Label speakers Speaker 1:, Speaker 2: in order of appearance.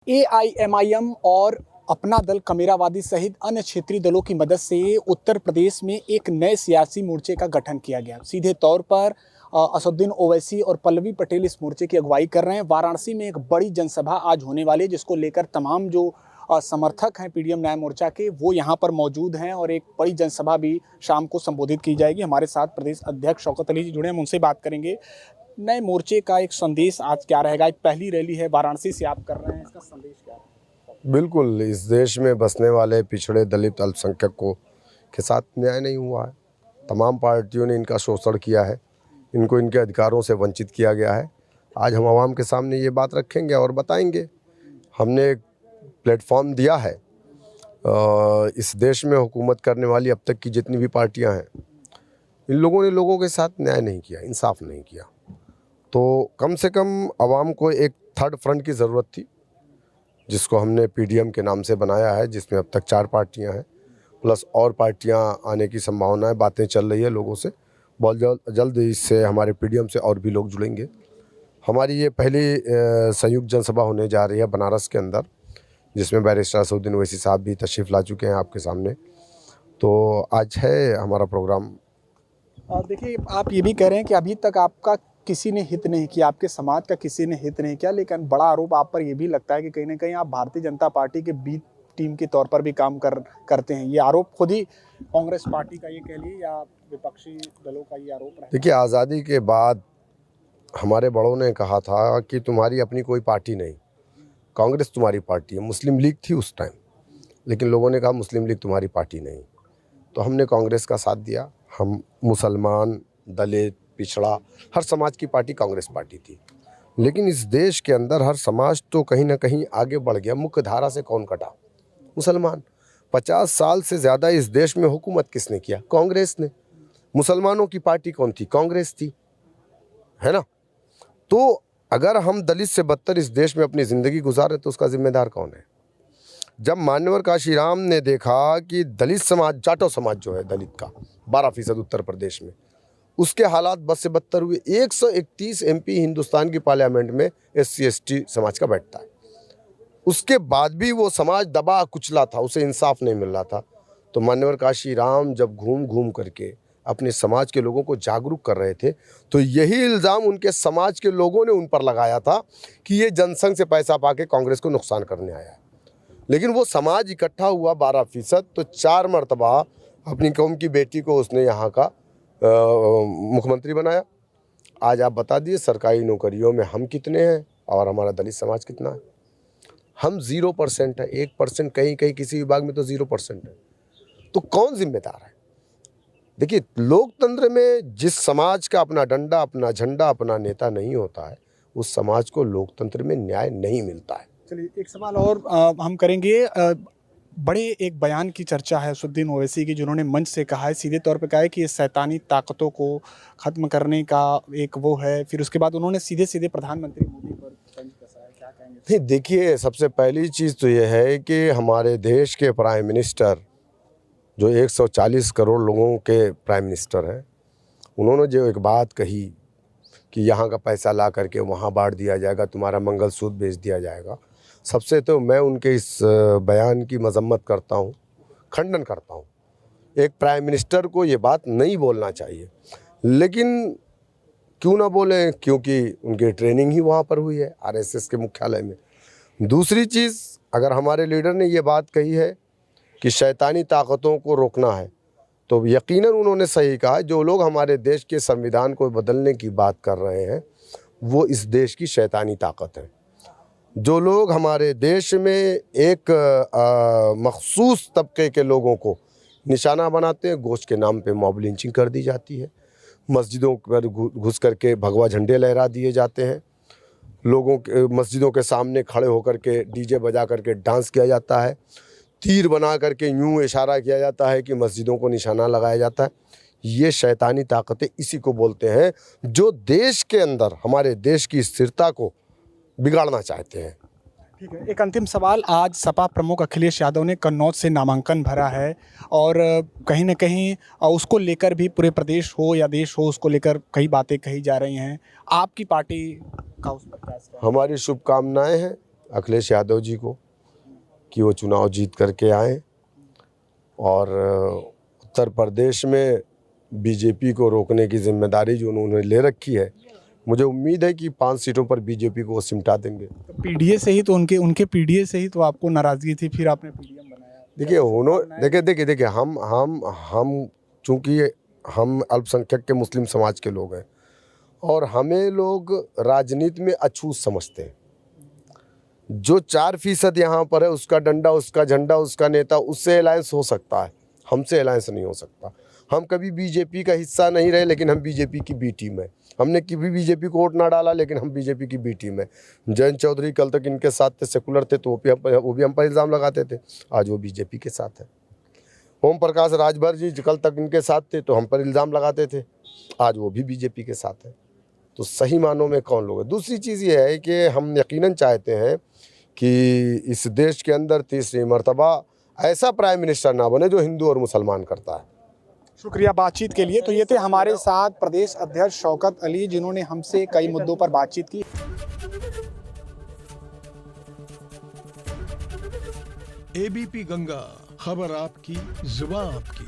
Speaker 1: AIMIM और अपना दल कमेरावादी सहित अन्य क्षेत्रीय दलों की मदद से उत्तर प्रदेश में एक नए सियासी मोर्चे का गठन किया गया। सीधे तौर पर असदुद्दीन ओवैसी और पल्लवी पटेल इस मोर्चे की अगुवाई कर रहे हैं। वाराणसी में एक बड़ी जनसभा आज होने वाली है, जिसको लेकर तमाम जो समर्थक हैं पीडीएम न्याय मोर्चा के, वो यहाँ पर मौजूद हैं और एक बड़ी जनसभा भी शाम को संबोधित की जाएगी। हमारे साथ प्रदेश अध्यक्ष शौकत अली जी जुड़े हैं, हम उनसे बात करेंगे। नए मोर्चे का एक संदेश आज क्या रहेगा? एक पहली रैली है वाराणसी से आप कर रहे हैं, इसका संदेश क्या है?
Speaker 2: बिल्कुल, इस देश में बसने वाले पिछड़े दलित अल्पसंख्यकों के साथ न्याय नहीं हुआ है। तमाम पार्टियों ने इनका शोषण किया है, इनको इनके अधिकारों से वंचित किया गया है। आज हम आवाम के सामने ये बात रखेंगे और बताएंगे। हमने एक प्लेटफॉर्म दिया है। इस देश में हुकूमत करने वाली अब तक की जितनी भी पार्टियां हैं, इन लोगों ने लोगों के साथ न्याय नहीं किया, इंसाफ नहीं किया। तो कम से कम आवाम को एक थर्ड फ्रंट की ज़रूरत थी, जिसको हमने पीडीएम के नाम से बनाया है, जिसमें अब तक 4 पार्टियां हैं, प्लस और पार्टियां आने की संभावना है। बातें चल रही है लोगों से, बहुत जल्द इससे हमारे पीडीएम से और भी लोग जुड़ेंगे। हमारी ये पहली संयुक्त जनसभा होने जा रही है बनारस के अंदर, जिसमें बैरिस्टर असदुद्दीन ओवैसी साहब भी तशरीफ़ ला चुके हैं आपके सामने। तो आज है हमारा प्रोग्राम।
Speaker 1: देखिए, आप ये भी कह रहे हैं कि अभी तक आपका किसी ने हित नहीं किया, आपके समाज का किसी ने हित नहीं किया, लेकिन बड़ा आरोप आप पर यह भी लगता है कि कहीं ना कहीं आप भारतीय जनता पार्टी के बी टीम के तौर पर भी काम करते हैं। ये आरोप खुद ही कांग्रेस पार्टी का, ये कह लिए, या विपक्षी दलों का ये आरोप है?
Speaker 2: देखिए, आज़ादी के बाद हमारे बड़ों ने कहा था कि तुम्हारी अपनी कोई पार्टी नहीं, कांग्रेस तुम्हारी पार्टी है। मुस्लिम लीग थी उस टाइम, लेकिन लोगों ने कहा मुस्लिम लीग तुम्हारी पार्टी नहीं, तो हमने कांग्रेस का साथ दिया। हम मुसलमान, दलित, पिछड़ा, हर समाज की पार्टी कांग्रेस पार्टी थी। लेकिन इस देश के अंदर हर समाज तो कहीं ना कहीं आगे बढ़ गया। मुख्य धारा से कौन कटा? मुसलमान। 50 साल से ज़्यादा इस देश में हुकूमत किसने किया? कांग्रेस ने। मुसलमानों की पार्टी कौन थी? कांग्रेस थी, है ना? तो अगर हम दलित से बदतर इस देश में अपनी ज़िंदगी गुजारे तो उसका जिम्मेदार कौन है? जब मान्यवर काशीराम ने देखा कि दलित समाज, जाटो समाज जो है दलित का 12% उत्तर प्रदेश में, उसके हालात बद से बदतर हुए। 131 एमपी हिंदुस्तान की पार्लियामेंट में SC ST समाज का बैठता है, उसके बाद भी वो समाज दबा कुचला था, उसे इंसाफ नहीं मिल रहा था। तो मान्यवर काशीराम जब घूम घूम करके अपने समाज के लोगों को जागरूक कर रहे थे, तो यही इल्ज़ाम उनके समाज के लोगों ने उन पर लगाया था कि ये जनसंघ से पैसा पाके कांग्रेस को नुकसान करने आया है। लेकिन वो समाज इकट्ठा हुआ 12%, तो 4 मरतबा अपनी कौम की बेटी को उसने यहाँ का मुख्यमंत्री बनाया। आज आप बता दिए सरकारी नौकरियों में हम कितने हैं और हमारा दलित समाज कितना है? हम 0% है, 1%, कहीं कहीं किसी विभाग में तो 0% है। तो कौन जिम्मेदार है? देखिए, लोकतंत्र में जिस समाज का अपना डंडा, अपना झंडा, अपना नेता नहीं होता है, उस समाज को लोकतंत्र में न्याय नहीं मिलता है।
Speaker 1: चलिए, एक सवाल और हम करेंगे। बड़े एक बयान की चर्चा है असदुद्दीन ओवैसी की, जिन्होंने मंच से कहा है, सीधे तौर पे कहा है कि ये शैतानी ताकतों को ख़त्म करने का एक वो है। फिर उसके बाद उन्होंने सीधे सीधे प्रधानमंत्री मोदी पर तंज कसा है, क्या कहेंगे?
Speaker 2: नहीं, देखिए, सबसे पहली चीज़ तो ये है कि हमारे देश के प्राइम मिनिस्टर, जो 140 करोड़ लोगों के प्राइम मिनिस्टर हैं, उन्होंने जो एक बात कही कि यहाँ का पैसा ला करके वहाँ बांट दिया जाएगा, तुम्हारा मंगलसूत्र बेच दिया जाएगा। सबसे तो मैं उनके इस बयान की मजम्मत करता हूँ, खंडन करता हूँ। एक प्राइम मिनिस्टर को ये बात नहीं बोलना चाहिए, लेकिन क्यों ना बोलें? क्योंकि उनकी ट्रेनिंग ही वहाँ पर हुई है, RSS के मुख्यालय में। दूसरी चीज़, अगर हमारे लीडर ने ये बात कही है कि शैतानी ताकतों को रोकना है, तो यकीनन उन्होंने सही कहा। जो लोग हमारे देश के संविधान को बदलने की बात कर रहे हैं, वो इस देश की शैतानी ताकत है। जो लोग हमारे देश में एक मखसूस तबके के लोगों को निशाना बनाते हैं, गोश्त के नाम पे मॉब लिंचिंग कर दी जाती है, मस्जिदों पर घुस करके भगवा झंडे लहरा दिए जाते हैं, लोगों के मस्जिदों के सामने खड़े होकर के डीजे बजा करके डांस किया जाता है, तीर बना करके यूं इशारा किया जाता है कि मस्जिदों को निशाना लगाया जाता है। ये शैतानी ताकतें इसी को बोलते हैं, जो देश के अंदर हमारे देश की स्थिरता को बिगाड़ना चाहते हैं।
Speaker 1: ठीक है, एक अंतिम सवाल। आज सपा प्रमुख अखिलेश यादव ने कन्नौज से नामांकन भरा है और कहीं ना कहीं उसको लेकर भी पूरे प्रदेश हो या देश हो, उसको लेकर कई बातें कही जा रही हैं। आपकी पार्टी का उस पर क्या?
Speaker 2: हमारी शुभकामनाएं हैं। अखिलेश यादव जी को कि वो चुनाव जीत करके आए और उत्तर प्रदेश में बीजेपी को रोकने की जिम्मेदारी जो उन्होंने ले रखी है, मुझे उम्मीद है कि 5 सीटों पर बीजेपी को वो सिमटा देंगे।
Speaker 1: तो पीडीए से ही तो उनके पीडीए से ही तो आपको नाराजगी थी, फिर आपने पीडीएम बनाया।
Speaker 2: देखिए उन्होंने देखिए हम चूंकि हम अल्पसंख्यक के मुस्लिम समाज के लोग हैं और हमें लोग राजनीति में अछूत समझते हैं। जो 4% यहाँ पर है उसका डंडा, उसका झंडा, उसका नेता, उससे अलायंस हो सकता है, हमसे अलायंस नहीं हो सकता। हम कभी बीजेपी का हिस्सा नहीं रहे, लेकिन हम बीजेपी की बी टीम है। हमने कभी बीजेपी को वोट ना डाला, लेकिन हम बीजेपी की बी टीम है। जयंत चौधरी कल तक इनके साथ थे, सेकुलर थे, तो वो भी हम पर इल्ज़ाम लगाते थे, आज वो बीजेपी के साथ है। ओम प्रकाश राजभर जी कल तक इनके साथ थे तो हम पर इल्ज़ाम लगाते थे, आज वो भी बीजेपी के साथ है। तो सही मानों में कौन लोग है। दूसरी चीज़ ये है कि हम यकीनन चाहते हैं कि इस देश के अंदर तीसरी मर्तबा ऐसा प्राइम मिनिस्टर ना बने जो हिंदू और मुसलमान करता है।
Speaker 1: शुक्रिया बातचीत के लिए। तो ये थे हमारे साथ प्रदेश अध्यक्ष शौकत अली, जिन्होंने हमसे कई मुद्दों पर बातचीत की।
Speaker 3: एबीपी गंगा, खबर आपकी, जुबान आपकी।